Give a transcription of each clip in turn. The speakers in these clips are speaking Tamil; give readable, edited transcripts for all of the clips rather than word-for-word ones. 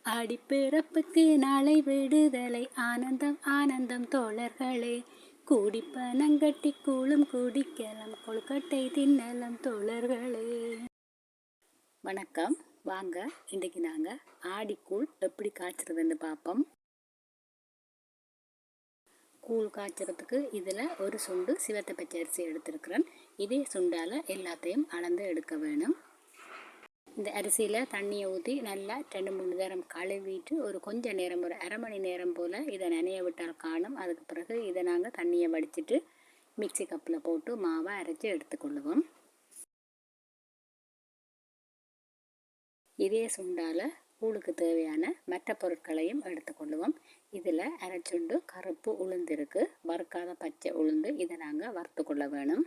ஆடிப்பிறப்புக்கு நாளை விடுதலை ஆனந்தம் ஆனந்தம் தோழர்களே. கூடிப்பனங்கட்டி கூழும் குடிக்கலாம் கொழுக்கட்டை தின்னலாம் தோழர்களே. வணக்கம். வாங்க, இன்றைக்கு நாங்கள் ஆடிக்கூழ் எப்படி காய்ச்சறதுன்னு பார்ப்போம். கூழ் காய்ச்சறதுக்கு இதில் ஒரு சுண்டு சிவத்த பச்சரிசி எடுத்துருக்கிறேன். இதே சுண்டால் எல்லாத்தையும் அளந்து எடுக்க வேணும். இந்த அரிசியில் தண்ணியை ஊற்றி நல்லா 2-3 நேரம் கழுவிட்டு ஒரு கொஞ்சம் நேரம், ஒரு அரை மணி நேரம் போல் இதை நனைய விட்டால் காணும். அதுக்கு பிறகு இதை நாங்கள் தண்ணியை வடிச்சிட்டு மிக்சி கப்பில் போட்டு மாவை அரைச்சி எடுத்துக்கொள்ளுவோம். இதே சுண்டால் கூழுக்கு தேவையான மற்ற பொருட்களையும் எடுத்துக்கொள்ளுவோம். இதில் அரைச்சுண்டு கருப்பு உளுந்து இருக்குது, வறுக்காத பச்சை உளுந்து. இதை நாங்கள் வறுத்து கொள்ள வேணும்.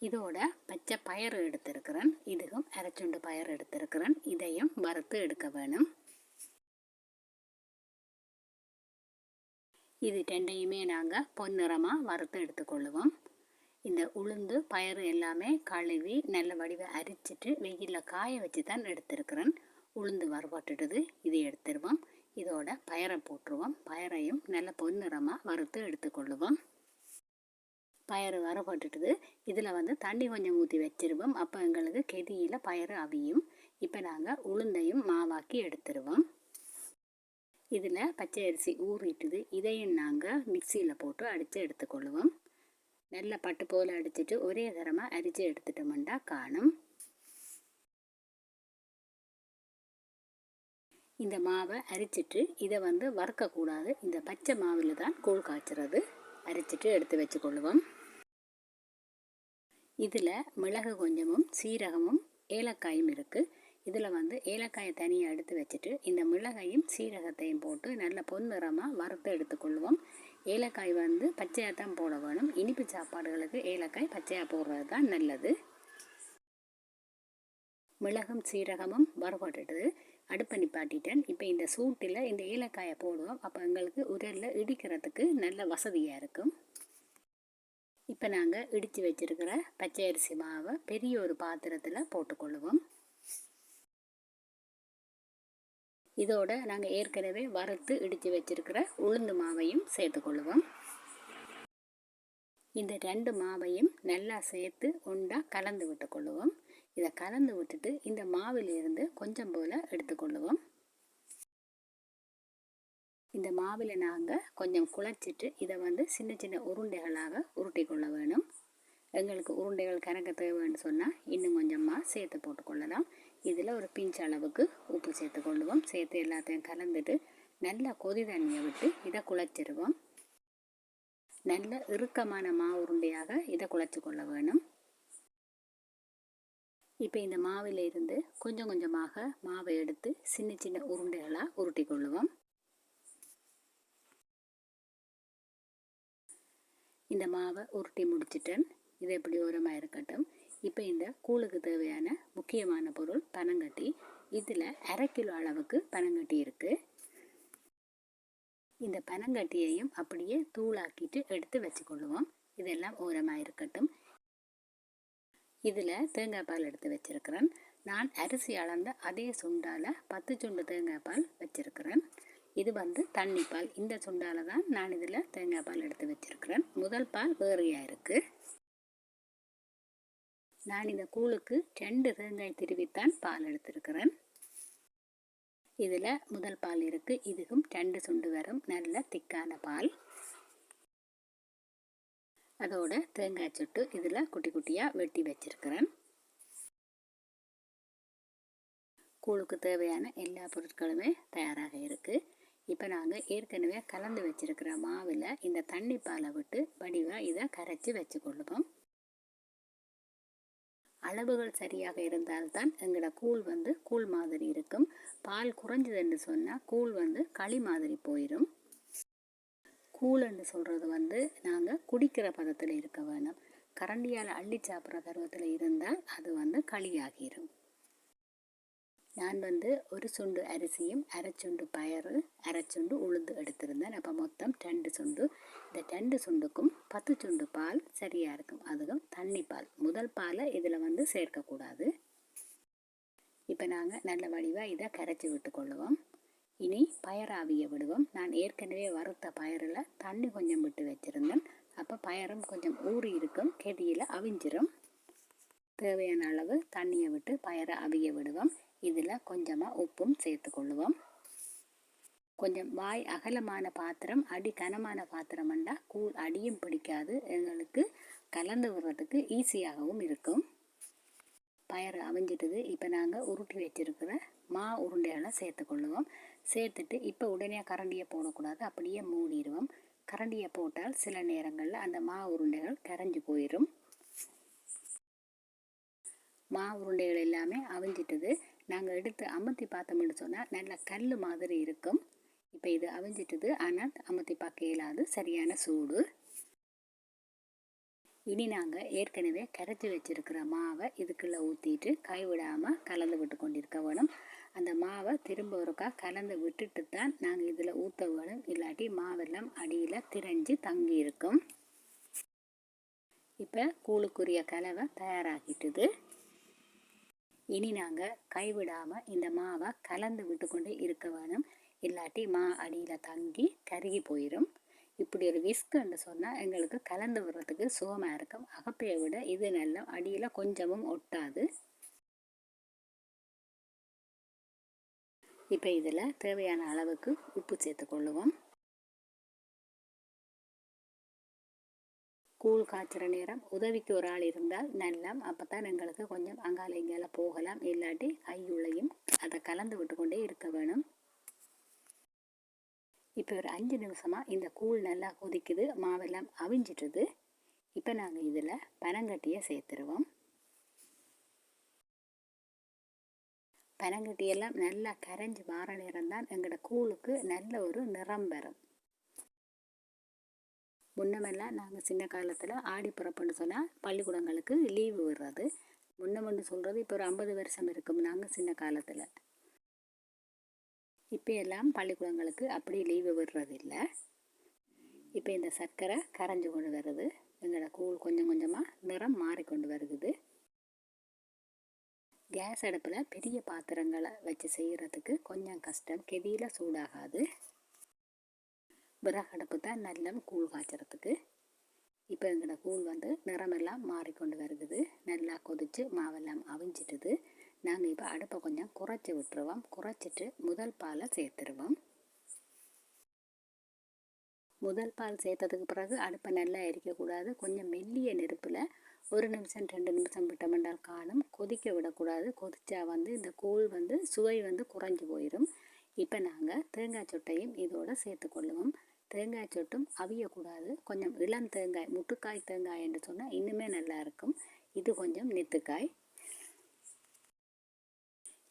இதோட பச்சை பயறு எடுத்திருக்கிறேன், இதுவும் அரைச்சுண்டு பயறு எடுத்திருக்கிறேன். இதையும் வறுத்து எடுக்க வேணும். இது ரெண்டையுமே நாங்கள் பொன்னிறமாக வறுத்து எடுத்துக்கொள்ளுவோம். இந்த உளுந்து பயறு எல்லாமே கழுவி நல்ல வடிவை அரிச்சிட்டு வெயிலில் காய வச்சு தான் எடுத்திருக்கிறேன். உளுந்து வறுபட்டுடுது, இதை எடுத்துருவோம். இதோட பயறை போட்டுருவோம். பயறையும் நல்ல பொன்னிறமாக வறுத்து எடுத்துக்கொள்ளுவோம். பயறு வறுபட்டுட்டுது. இதில் தண்ணி கொஞ்சம் ஊற்றி வச்சிருவோம். அப்போ எங்களுக்கு கெதியில் பயறு அவியும். இப்போ நாங்கள் உளுந்தையும் மாவாக்கி எடுத்துருவோம். இதில் பச்சை அரிசி ஊறிட்டுது. இதையும் நாங்கள் மிக்சியில் போட்டு அடித்து எடுத்துக்கொள்ளுவோம். நல்ல பட்டு போல் அடிச்சுட்டு ஒரே தரமாக அரிச்சு எடுத்துட்டோம்னா காணும். இந்த மாவை அரிச்சிட்டு இதை வறுக்கக்கூடாது. இந்த பச்சை மாவில் தான் கூழ் காய்ச்சறது. அரிச்சிட்டு எடுத்து வச்சுக்கொள்ளுவோம். இதில் மிளகு கொஞ்சமும் சீரகமும் ஏலக்காயும் இருக்குது. இதில் ஏலக்காயை தனியாக எடுத்து வச்சுட்டு இந்த மிளகையும் சீரகத்தையும் போட்டு நல்ல பொன்னிறமாக வறுத்து எடுத்துக்கொள்வோம். ஏலக்காய் பச்சையாக தான் போட வேணும். இனிப்பு சாப்பாடுகளுக்கு ஏலக்காய் பச்சையாக போடுறது தான் நல்லது. மிளகும் சீரகமும் வறுபட்டுட்டு அடுப்பை நிப்பாட்டிட்டேன். இப்போ இந்த சூட்டில் இந்த ஏலக்காயை போடுவோம். அப்போ எங்களுக்கு உரலில் இடிக்கிறதுக்கு நல்ல வசதியாக இருக்கும். இப்போ நாங்கள் இடித்து வச்சிருக்கிற பச்சை அரிசி மாவை பெரிய ஒரு பாத்திரத்தில் போட்டுக்கொள்ளுவோம். இதோட நாங்கள் ஏற்கனவே வறுத்து இடித்து வச்சிருக்கிற உளுந்து மாவையும் சேர்த்துக்கொள்ளுவோம். இந்த 2 மாவையும் நல்லா சேர்த்து ஒன்றா கலந்து விட்டுக்கொள்ளுவோம். இதை கலந்து விட்டுட்டு இந்த மாவிலிருந்து கொஞ்சம் போல் எடுத்துக்கொள்ளுவோம். இந்த மாவில் நாங்கள் கொஞ்சம் குழைச்சிட்டு இதை சின்ன சின்ன உருண்டைகளாக உருட்டி கொள்ள வேணும். எங்களுக்கு உருண்டைகள் கணக்க தேவைன்னு சொன்னால் இன்னும் கொஞ்சமாக சேர்த்து போட்டுக்கொள்ளலாம். இதில் ஒரு பிஞ்ச் அளவுக்கு உப்பு சேர்த்துக்கொள்ளுவோம். சேர்த்து எல்லாத்தையும் கலந்துட்டு நல்லா கொதி தண்ணியை விட்டு இதை குழைச்சிருவோம். நல்ல இறுக்கமான மாவு உருண்டையாக இதை குழைச்சி கொள்ள வேணும். இப்போ இந்த மாவில் இருந்து கொஞ்சம் கொஞ்சமாக மாவை எடுத்து சின்ன சின்ன உருண்டைகளாக உருட்டி கொள்ளுவோம். இந்த மாவை உருட்டி முடிச்சிட்டேன். இது எப்படி ஓரமாக இருக்கட்டும். இப்போ இந்த கூழுக்கு தேவையான முக்கியமான பொருள் பனங்கட்டி. இதில் 1/2 கிலோ அளவுக்கு பனங்கட்டி இருக்குது. இந்த பனங்கட்டியையும் அப்படியே தூளாக்கிட்டு எடுத்து வச்சுக்கொள்ளுவோம். இதெல்லாம் ஓரமாக இருக்கட்டும். இதில் தேங்காய் பால் எடுத்து வச்சுருக்கிறேன். நான் அரிசி அளந்த அதே சுண்டால் 10 சுண்டு தேங்காய் பால் வச்சுருக்கிறேன். இது தண்ணி பால். இந்த சுண்டால் தான் நான் இதில் தேங்காய் பால் எடுத்து வச்சுருக்கிறேன். முதல் பால் வேறையாக இருக்குது. நான் இந்த கூழுக்கு 2 தேங்காய் திருவித்தான் பால் எடுத்திருக்கிறேன். இதில் முதல் பால் இருக்குது. இதுக்கும் 2 சுண்டு வரும் நல்ல திக்கான பால். அதோட தேங்காய் சுட்டு இதில் குட்டி குட்டியாக வெட்டி வச்சிருக்கிறேன். கூழுக்கு தேவையான எல்லா பொருட்களுமே தயாராக இருக்குது. இப்போ நாங்கள் ஏற்கனவே கலந்து வச்சிருக்கிற மாவில் இந்த தண்ணி பாலை விட்டு வடிவாக இதை கரைச்சி வச்சுக்கொள்ளுவோம். அளவுகள் சரியாக இருந்தால்தான் எங்களோட கூழ் கூழ் மாதிரி இருக்கும். பால் குறைஞ்சதுன்னு சொன்னால் கூழ் களி மாதிரி போயிடும். கூழ்ன்னு சொல்கிறது நாங்கள் குடிக்கிற பதத்தில் இருக்க வேணும். கரண்டியால் அள்ளி சாப்பிட்ற பருவத்தில் இருந்தால் அது களியாகிடும். நான் ஒரு சுண்டு அரிசியும் அரைச்சுண்டு பயறு அரைச்சுண்டு உளுந்து எடுத்திருந்தேன். அப்போ மொத்தம் 2 சுண்டு. இந்த 2 சுண்டுக்கும் 10 சுண்டு பால் சரியாக இருக்கும். அதுவும் தண்ணி பால். முதல் பாலை இதில் சேர்க்கக்கூடாது. இப்போ நாங்கள் நல்ல வடிவாக இதை கரைச்சி விட்டுக்கொள்ளுவோம். இனி பயறு அவிய விடுவோம். நான் ஏற்கனவே வறுத்த பயறில் தண்ணி கொஞ்சம் விட்டு வச்சுருந்தேன். அப்போ பயறும் கொஞ்சம் ஊறி இருக்கும், கெதியில் அவிஞ்சிரும். தேவையான அளவு தண்ணியை விட்டு பயறை அவிய விடுவோம். இதில் கொஞ்சமாக உப்பும் சேர்த்துக்கொள்ளுவோம். கொஞ்சம் வாய் அகலமான பாத்திரம், அடி கனமான பாத்திரம் என்றால் கூழ் அடியும் பிடிக்காது, எங்களுக்கு கலந்து விடுறதுக்கு ஈஸியாகவும் இருக்கும். பயறு அவிஞ்சிட்டது. இப்போ நாங்கள் உருட்டி வச்சிருக்கிற மா உருண்டைகளை சேர்த்துக்கொள்ளுவோம். சேர்த்துட்டு இப்போ உடனே கரண்டியை போடக்கூடாது, அப்படியே மூடிடுவோம். கரண்டியை போட்டால் சில நேரங்களில் அந்த மா உருண்டைகள் கரைஞ்சி போயிடும். மா உருண்டைகள் எல்லாமே அவிஞ்சிட்டது. நாங்கள் எடுத்து அமர்த்தி பார்த்தோம்னு சொன்னால் நல்ல கல் மாதிரி இருக்கும். இப்போ இது அவிஞ்சிட்டது, ஆனால் அமர்த்தி பார்க்க இயலாது, சரியான சூடு. இனி நாங்கள் ஏற்கனவே கரைச்சி வச்சிருக்கிற மாவை இதுக்குள்ளே ஊற்றிட்டு கைவிடாமல் கலந்து விட்டு கொண்டிருக்க வேணும். அந்த மாவை திரும்ப ஒருக்கா கலந்து விட்டுட்டு தான் நாங்கள் இதில் ஊற்ற வேணும், இல்லாட்டி மாவெல்லாம் அடியில் திரைஞ்சி தங்கி இருக்கும். இப்போ கூழுக்குரிய கலவை தயாராகிட்டுது. இனி நாங்கள் கைவிடாமல் இந்த மாவை கலந்து விட்டு கொண்டு இருக்க வேணும், இல்லாட்டி மா அடியில் தங்கி கருகி போயிடும். இப்படி ஒரு விஸ்குன்னு சொன்னால் எங்களுக்கு கலந்து விடுறதுக்கு சுகமாக இருக்கும். அகப்பையை விட இது நல்லா அடியில் கொஞ்சமும் ஒட்டாது. இப்போ இதில் தேவையான அளவுக்கு உப்பு சேர்த்துக்கொள்ளுவோம். கூழ் காய்ச்சிற நேரம் உதவிக்கு ஒரு ஆள் இருந்தால் நல்லா, அப்போ தான் எங்களுக்கு கொஞ்சம் அங்கால இங்கால போகலாம், இல்லாட்டி கையுள்ளையும் அதை கலந்து விட்டு கொண்டே இருக்க வேணும். இப்போ ஒரு 5 நிமிஷமாக இந்த கூழ் நல்லா கொதிக்குது, மாவெல்லாம் அவிஞ்சிட்டுது. இப்போ நாங்கள் இதில் பனங்கட்டியை சேர்த்துருவோம். பனங்கட்டியெல்லாம் நல்லா கரைஞ்சி வார நேரம் தான் எங்களோட கூழுக்கு நல்ல ஒரு நிறம் வரும். முன்னமெல்லாம் நாங்கள் சின்ன காலத்தில் ஆடிப்பிறப்புன்னு சொன்னால் பள்ளிக்கூடங்களுக்கு லீவு விடுறது. முன்னமென்று சொல்கிறது இப்போ ஒரு 50 வருஷம் இருக்கும் நாங்கள் சின்ன காலத்தில். இப்போ எல்லாம் பள்ளிக்கூடங்களுக்கு அப்படி லீவு விடுறதில்லை. இப்போ இந்த சர்க்கரை கரைஞ்சி கொண்டு வருது, எங்களோட கூழ் கொஞ்சம் கொஞ்சமாக நிறம் மாறிக்கொண்டு வருகுது. கேஸ் அடுப்பில் பெரிய பாத்திரங்களை வச்சு செய்கிறதுக்கு கொஞ்சம் கஷ்டம், கெதியில் சூடாகாது. விறகடுப்பு தான் நல்ல கூழ் காய்ச்சறதுக்கு. இப்போ எங்களோட கூழ் நிறமெல்லாம் மாறிக்கொண்டு வருகுது, நல்லா கொதித்து மாவெல்லாம் அவிஞ்சிட்டுது. நாங்கள் இப்போ அடுப்பை கொஞ்சம் குறைச்சி விட்டுருவோம். குறைச்சிட்டு முதல் பாலை சேர்த்துருவோம். முதல் பால் சேர்த்ததுக்கு பிறகு அடுப்பை நல்லா எரிக்கக்கூடாது, கொஞ்சம் மெல்லிய நெருப்பில் 1 நிமிஷம் 2 நிமிஷம் விட்டமென்றால் காணும். கொதிக்க விடக்கூடாது, கொதிச்சா இந்த கூழ் சுவை குறைஞ்சி போயிடும். இப்போ நாங்கள் தேங்காய் சொட்டையும் இதோடு சேர்த்துக்கொள்ளுவோம். தேங்காய் சொட்டும் அவியக்கூடாது, கொஞ்சம் இளம் தேங்காய், முட்டுக்காய் தேங்காய் என்று சொன்னால் இன்னுமே நல்லா இருக்கும். இது கொஞ்சம் நெத்துக்காய்.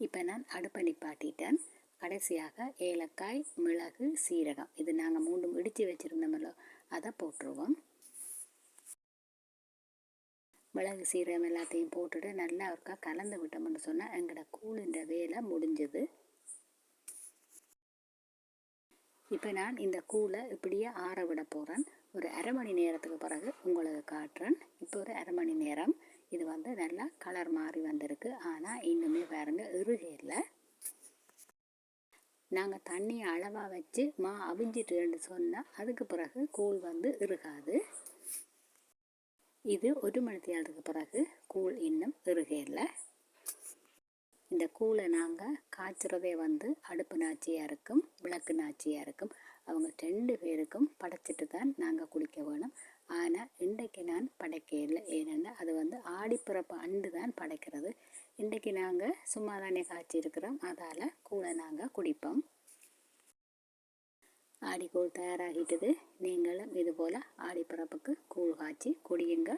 இப்போ நான் அடுப்பை நிப்பாட்டிட்டேன். கடைசியாக ஏலக்காய், மிளகு, சீரகம், இது நாங்கள் 3 இடித்து வச்சுருந்தோமല്ലോ, அதை போட்டுருவோம். மிளகு சீரகம் எல்லாத்தையும் போட்டுட்டு நல்லா ஒருக்கா கலந்து விட்டோம்னு சொன்னால் எங்களோட கூழின்ற வேலை முடிஞ்சது. இப்போ நான் இந்த கூழை இப்படியே ஆற விட போகிறேன். ஒரு 1/2 மணி நேரத்துக்கு பிறகு உங்களுக்கு காட்டுறேன். இப்போ ஒரு 1/2 மணி நேரம் இது நல்லா கலர் மாறி வந்திருக்கு, ஆனால் இன்னுமே பாருங்க இறுகையில். நாங்கள் தண்ணியை அளவாக வச்சு அவிஞ்சிட்டுன்னு சொன்னால் அதுக்கு பிறகு கூழ் இறுகாது. இது 1 மணி நேரத்துக்கு பிறகு கூழ் இன்னும் இறுகையில். இந்த கூழை நாங்கள் காய்ச்சறதே அடுப்பு நாச்சியாக இருக்கும், விளக்கு நாச்சியாக இருக்கும். அவங்க 2 பேருக்கும் படைச்சிட்டு தான் நாங்கள் குடிக்க வேணும். ஆனால் இன்றைக்கு நான் படைக்க இல்லை, ஏனென்னா அது ஆடிப்பிறப்பு அண்டு தான் படைக்கிறது. இன்றைக்கு நாங்கள் சும்மா தானே காய்ச்சி இருக்கிறோம், அதால் கூழை நாங்கள் குடிப்போம். ஆடிக்கூழ் தயாராகிட்டது. நீங்களும் இதுபோல் ஆடிப்பிறப்புக்கு கூழ் காய்ச்சி குடியுங்க.